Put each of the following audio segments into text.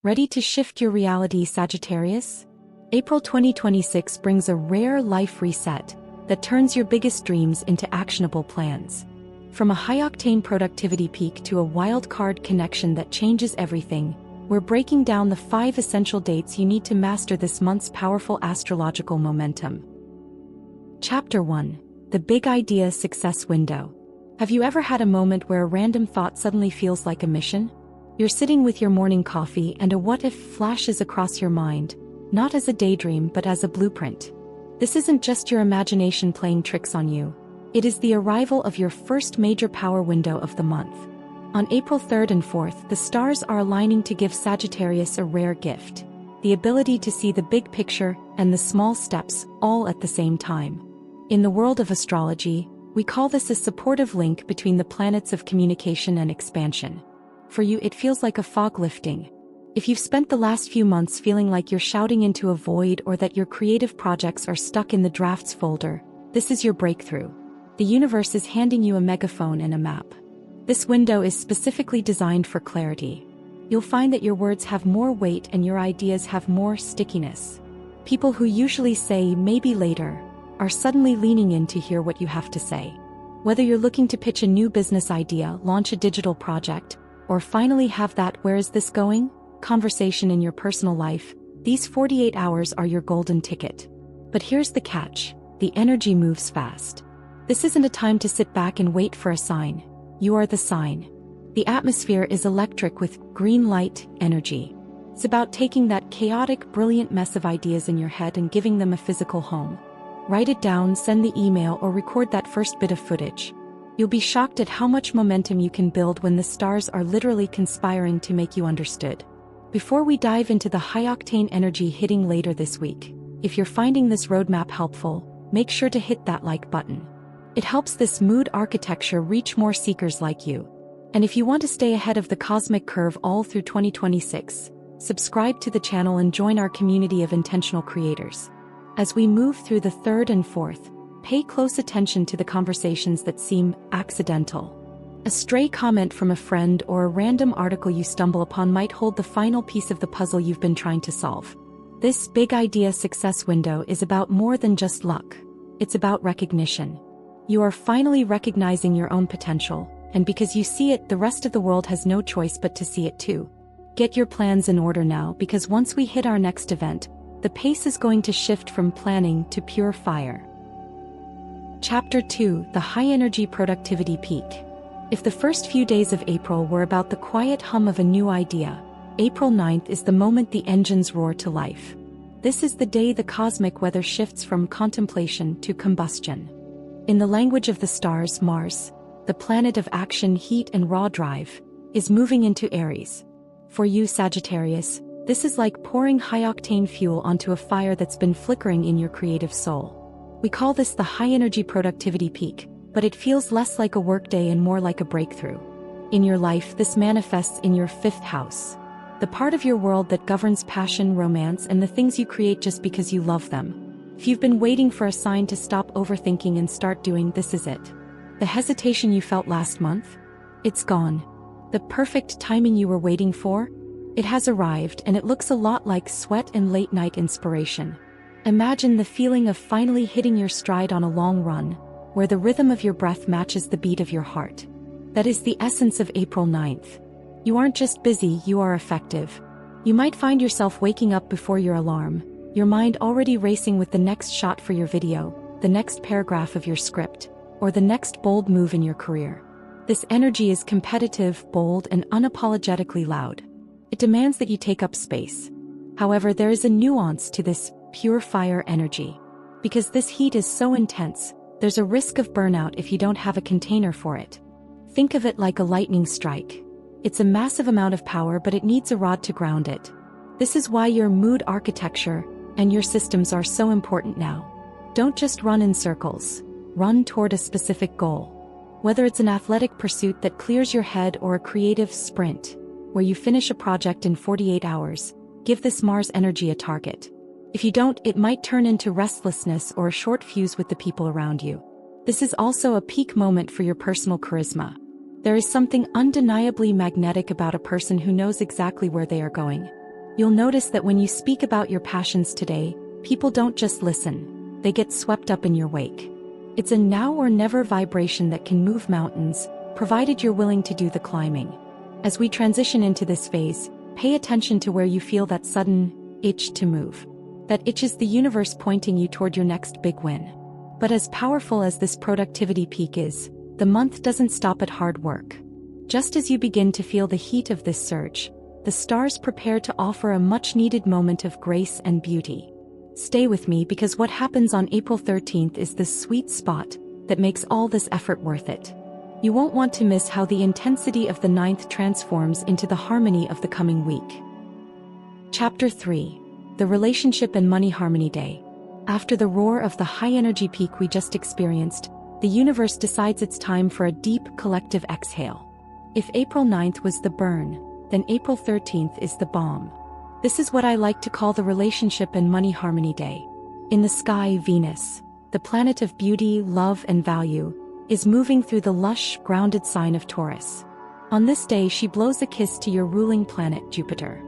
Ready to shift your reality, Sagittarius? April 2026 brings a rare life reset that turns your biggest dreams into actionable plans. From a high-octane productivity peak to a wildcard connection that changes everything, we're breaking down the 5 essential dates you need to master this month's powerful astrological momentum. Chapter 1. The Big Idea Success Window. Have you ever had a moment where a random thought suddenly feels like a mission? You're sitting with your morning coffee and a what-if flashes across your mind, not as a daydream but as a blueprint. This isn't just your imagination playing tricks on you. It is the arrival of your first major power window of the month. On April 3rd and 4th, the stars are aligning to give Sagittarius a rare gift: the ability to see the big picture and the small steps all at the same time. In the world of astrology, we call this a supportive link between the planets of communication and expansion. For you, it feels like a fog lifting. If you've spent the last few months feeling like you're shouting into a void or that your creative projects are stuck in the drafts folder, this is your breakthrough. The universe is handing you a megaphone and a map. This window is specifically designed for clarity. You'll find that your words have more weight and your ideas have more stickiness. People who usually say maybe later are suddenly leaning in to hear what you have to say. Whether you're looking to pitch a new business idea, launch a digital project, or finally have that "where is this going?" conversation in your personal life, these 48 hours are your golden ticket. But here's the catch: the energy moves fast. This isn't a time to sit back and wait for a sign. You are the sign. The atmosphere is electric with green light energy. It's about taking that chaotic, brilliant mess of ideas in your head and giving them a physical home. Write it down, send the email, or record that first bit of footage. You'll be shocked at how much momentum you can build when the stars are literally conspiring to make you understood. Before we dive into the high-octane energy hitting later this week, if you're finding this roadmap helpful, make sure to hit that like button. It helps this mood architecture reach more seekers like you. And if you want to stay ahead of the cosmic curve all through 2026, subscribe to the channel and join our community of intentional creators. As we move through the 3rd and 4th, pay close attention to the conversations that seem accidental. A stray comment from a friend or a random article you stumble upon might hold the final piece of the puzzle you've been trying to solve. This big idea success window is about more than just luck. It's about recognition. You are finally recognizing your own potential, and because you see it, the rest of the world has no choice but to see it too. Get your plans in order now, because once we hit our next event, the pace is going to shift from planning to pure fire. Chapter 2. The High-Energy Productivity Peak. If the first few days of April were about the quiet hum of a new idea, April 9th is the moment the engines roar to life. This is the day the cosmic weather shifts from contemplation to combustion. In the language of the stars, Mars, the planet of action, heat, and raw drive, is moving into Aries. For you, Sagittarius, this is like pouring high-octane fuel onto a fire that's been flickering in your creative soul. We call this the high-energy productivity peak, but it feels less like a workday and more like a breakthrough. In your life, this manifests in your 5th house, the part of your world that governs passion, romance, and the things you create just because you love them. If you've been waiting for a sign to stop overthinking and start doing, this is it. The hesitation you felt last month? It's gone. The perfect timing you were waiting for? It has arrived, and it looks a lot like sweat and late-night inspiration. Imagine the feeling of finally hitting your stride on a long run, where the rhythm of your breath matches the beat of your heart. That is the essence of April 9th. You aren't just busy, you are effective. You might find yourself waking up before your alarm, your mind already racing with the next shot for your video, the next paragraph of your script, or the next bold move in your career. This energy is competitive, bold, and unapologetically loud. It demands that you take up space. However, there is a nuance to this pure fire energy. Because this heat is so intense, there's a risk of burnout if you don't have a container for it. Think of it like a lightning strike. It's a massive amount of power, but it needs a rod to ground it. This is why your mood architecture and your systems are so important now. Don't just run in circles. Run toward a specific goal. Whether it's an athletic pursuit that clears your head or a creative sprint, where you finish a project in 48 hours, give this Mars energy a target. If you don't, it might turn into restlessness or a short fuse with the people around you. This is also a peak moment for your personal charisma. There is something undeniably magnetic about a person who knows exactly where they are going. You'll notice that when you speak about your passions today, people don't just listen, they get swept up in your wake. It's a now or never vibration that can move mountains, provided you're willing to do the climbing. As we transition into this phase, pay attention to where you feel that sudden itch to move. That itch is the universe pointing you toward your next big win. But as powerful as this productivity peak is, the month doesn't stop at hard work. Just as you begin to feel the heat of this surge, the stars prepare to offer a much-needed moment of grace and beauty. Stay with me because what happens on April 13th is the sweet spot that makes all this effort worth it. You won't want to miss how the intensity of the 9th transforms into the harmony of the coming week. Chapter 3. The Relationship and Money Harmony Day. After the roar of the high-energy peak we just experienced, the universe decides it's time for a deep collective exhale. If April 9th was the burn, then April 13th is the bomb. This is what I like to call the Relationship and Money Harmony Day. In the sky, Venus, the planet of beauty, love, and value, is moving through the lush, grounded sign of Taurus. On this day, she blows a kiss to your ruling planet, Jupiter.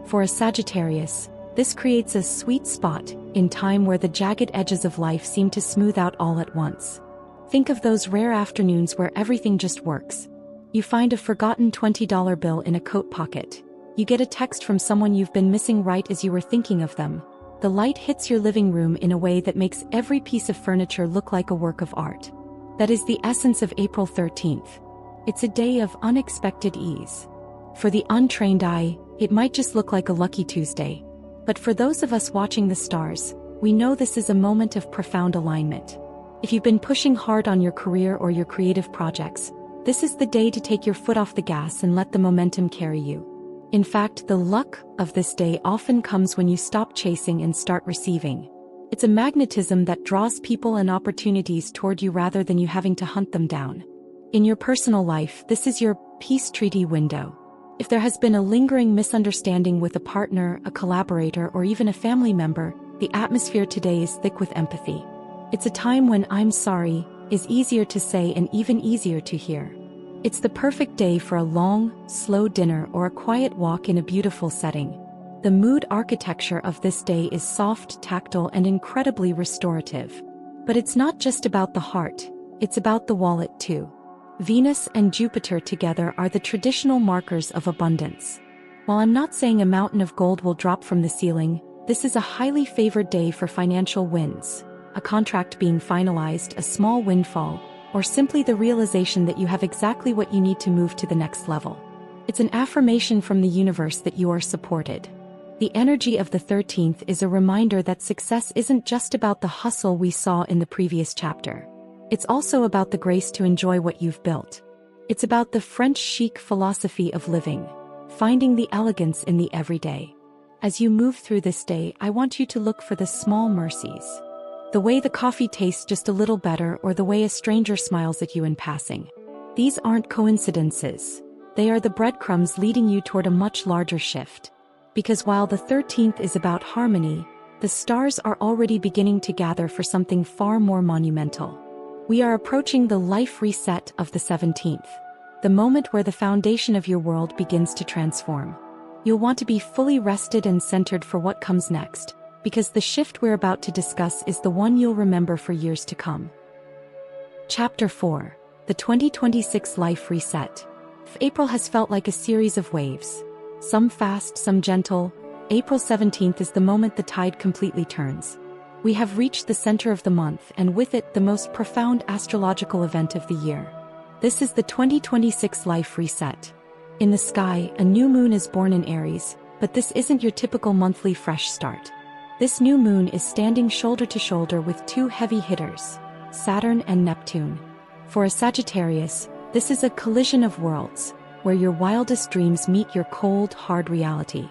For a Sagittarius, this creates a sweet spot in time where the jagged edges of life seem to smooth out all at once. Think of those rare afternoons where everything just works. You find a forgotten $20 bill in a coat pocket. You get a text from someone you've been missing right as you were thinking of them. The light hits your living room in a way that makes every piece of furniture look like a work of art. That is the essence of April 13th. It's a day of unexpected ease. For the untrained eye, it might just look like a lucky Tuesday. But for those of us watching the stars, we know this is a moment of profound alignment. If you've been pushing hard on your career or your creative projects, this is the day to take your foot off the gas and let the momentum carry you. In fact, the luck of this day often comes when you stop chasing and start receiving. It's a magnetism that draws people and opportunities toward you rather than you having to hunt them down. In your personal life, this is your peace treaty window. If there has been a lingering misunderstanding with a partner, a collaborator, or even a family member, the atmosphere today is thick with empathy. It's a time when "I'm sorry" is easier to say and even easier to hear. It's the perfect day for a long, slow dinner or a quiet walk in a beautiful setting. The mood architecture of this day is soft, tactile, and incredibly restorative. But it's not just about the heart, it's about the wallet too. Venus and Jupiter together are the traditional markers of abundance. While I'm not saying a mountain of gold will drop from the ceiling, this is a highly favored day for financial wins. A contract being finalized, a small windfall, or simply the realization that you have exactly what you need to move to the next level. It's an affirmation from the universe that you are supported. The energy of the 13th is a reminder that success isn't just about the hustle we saw in the previous chapter. It's also about the grace to enjoy what you've built. It's about the French chic philosophy of living, finding the elegance in the everyday. As you move through this day, I want you to look for the small mercies. The way the coffee tastes just a little better or the way a stranger smiles at you in passing. These aren't coincidences. They are the breadcrumbs leading you toward a much larger shift. Because while the 13th is about harmony, the stars are already beginning to gather for something far more monumental. We are approaching the life reset of the 17th, the moment where the foundation of your world begins to transform. You'll want to be fully rested and centered for what comes next, because the shift we're about to discuss is the one you'll remember for years to come. Chapter 4. The 2026 Life Reset. April has felt like a series of waves. Some fast, some gentle. April 17th is the moment the tide completely turns. We have reached the center of the month and with it the most profound astrological event of the year. This is the 2026 Life Reset. In the sky, a new moon is born in Aries, but this isn't your typical monthly fresh start. This new moon is standing shoulder to shoulder with two heavy hitters, Saturn and Neptune. For a Sagittarius, this is a collision of worlds, where your wildest dreams meet your cold, hard reality.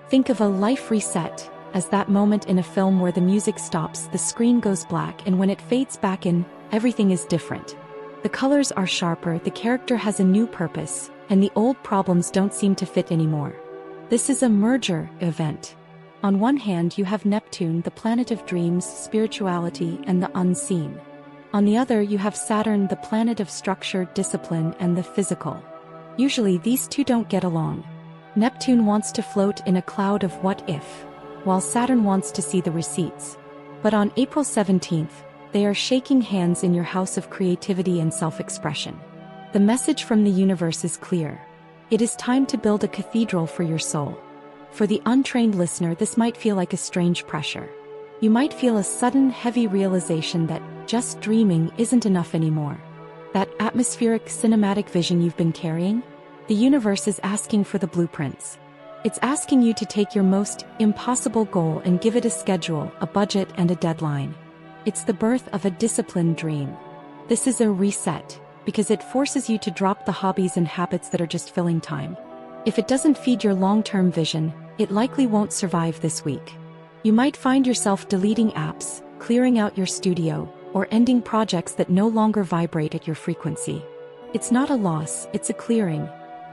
Think of a life reset as that moment in a film where the music stops, the screen goes black, and when it fades back in, everything is different. The colors are sharper, the character has a new purpose, and the old problems don't seem to fit anymore. This is a merger event. On one hand, you have Neptune, the planet of dreams, spirituality, and the unseen. On the other, you have Saturn, the planet of structure, discipline, and the physical. Usually, these two don't get along. Neptune wants to float in a cloud of what if, while Saturn wants to see the receipts. But on April 17th, they are shaking hands in your house of creativity and self-expression. The message from the universe is clear. It is time to build a cathedral for your soul. For the untrained listener, this might feel like a strange pressure. You might feel a sudden, heavy realization that just dreaming isn't enough anymore. That atmospheric, cinematic vision you've been carrying? The universe is asking for the blueprints. It's asking you to take your most impossible goal and give it a schedule, a budget, and a deadline. It's the birth of a disciplined dream. This is a reset, because it forces you to drop the hobbies and habits that are just filling time. If it doesn't feed your long-term vision, it likely won't survive this week. You might find yourself deleting apps, clearing out your studio, or ending projects that no longer vibrate at your frequency. It's not a loss, it's a clearing.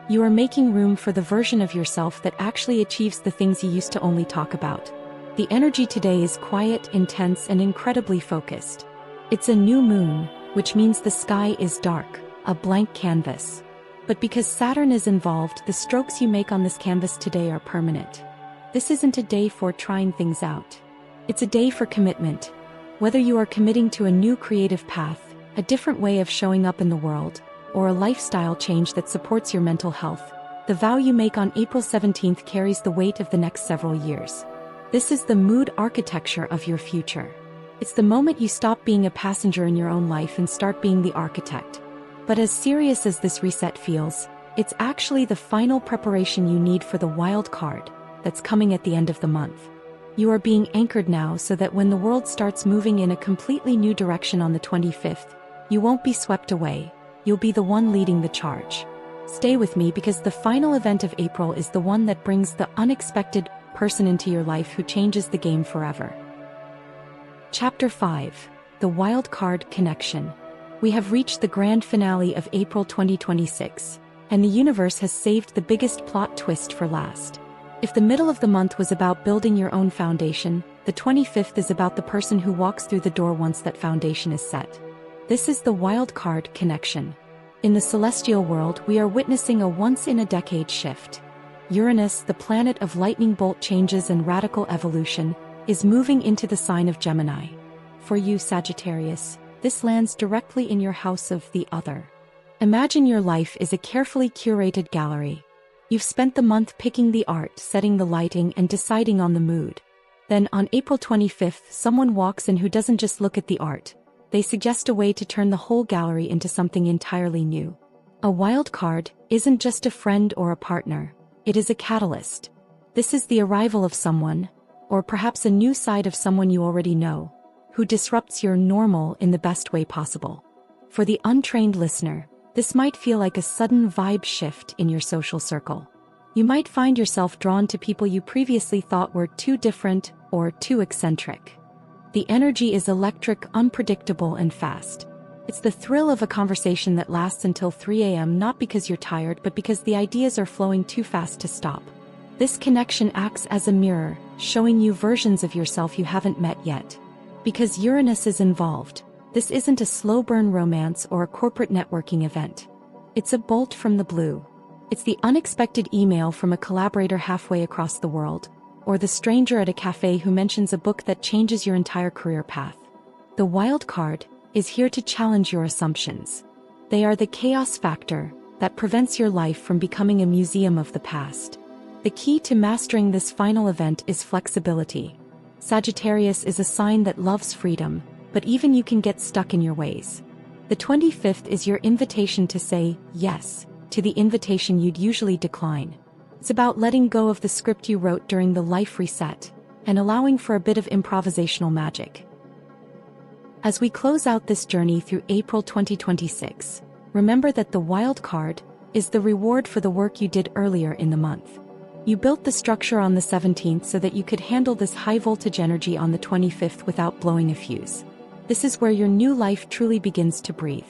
You are making room for the version of yourself that actually achieves the things you used to only talk about. The energy today is quiet, intense, and incredibly focused. It's a new moon, which means the sky is dark, a blank canvas. But because Saturn is involved, the strokes you make on this canvas today are permanent. This isn't a day for trying things out. It's a day for commitment. Whether you are committing to a new creative path, a different way of showing up in the world, or a lifestyle change that supports your mental health, the vow you make on April 17th carries the weight of the next several years. This is the mood architecture of your future. It's the moment you stop being a passenger in your own life and start being the architect. But as serious as this reset feels, it's actually the final preparation you need for the wild card that's coming at the end of the month. You are being anchored now so that when the world starts moving in a completely new direction on the 25th, you won't be swept away. You'll be the one leading the charge. Stay with me because the final event of April is the one that brings the unexpected person into your life who changes the game forever. Chapter 5. The Wildcard Connection. We have reached the grand finale of April 2026, and the universe has saved the biggest plot twist for last. If the middle of the month was about building your own foundation, the 25th is about the person who walks through the door once that foundation is set. This is the Wildcard Connection. In the celestial world, we are witnessing a once-in-a-decade shift. Uranus, the planet of lightning bolt changes and radical evolution, is moving into the sign of Gemini. For you, Sagittarius, this lands directly in your house of the other. Imagine your life is a carefully curated gallery. You've spent the month picking the art, setting the lighting, and deciding on the mood. Then on April 25th, someone walks in who doesn't just look at the art. They suggest a way to turn the whole gallery into something entirely new. A wild card isn't just a friend or a partner. It is a catalyst. This is the arrival of someone, or perhaps a new side of someone you already know, who disrupts your normal in the best way possible. For the untrained listener, this might feel like a sudden vibe shift in your social circle. You might find yourself drawn to people you previously thought were too different or too eccentric. The energy is electric, unpredictable, and fast. It's the thrill of a conversation that lasts until 3 a.m. not because you're tired but because the ideas are flowing too fast to stop. This connection acts as a mirror, showing you versions of yourself you haven't met yet. Because Uranus is involved, this isn't a slow-burn romance or a corporate networking event. It's a bolt from the blue. It's the unexpected email from a collaborator halfway across the world, or the stranger at a cafe who mentions a book that changes your entire career path. The wild card is here to challenge your assumptions. They are the chaos factor that prevents your life from becoming a museum of the past. The key to mastering this final event is flexibility. Sagittarius is a sign that loves freedom, but even you can get stuck in your ways. The 25th is your invitation to say yes to the invitation you'd usually decline. It's about letting go of the script you wrote during the life reset, and allowing for a bit of improvisational magic. As we close out this journey through April 2026, remember that the wild card is the reward for the work you did earlier in the month. You built the structure on the 17th so that you could handle this high-voltage energy on the 25th without blowing a fuse. This is where your new life truly begins to breathe.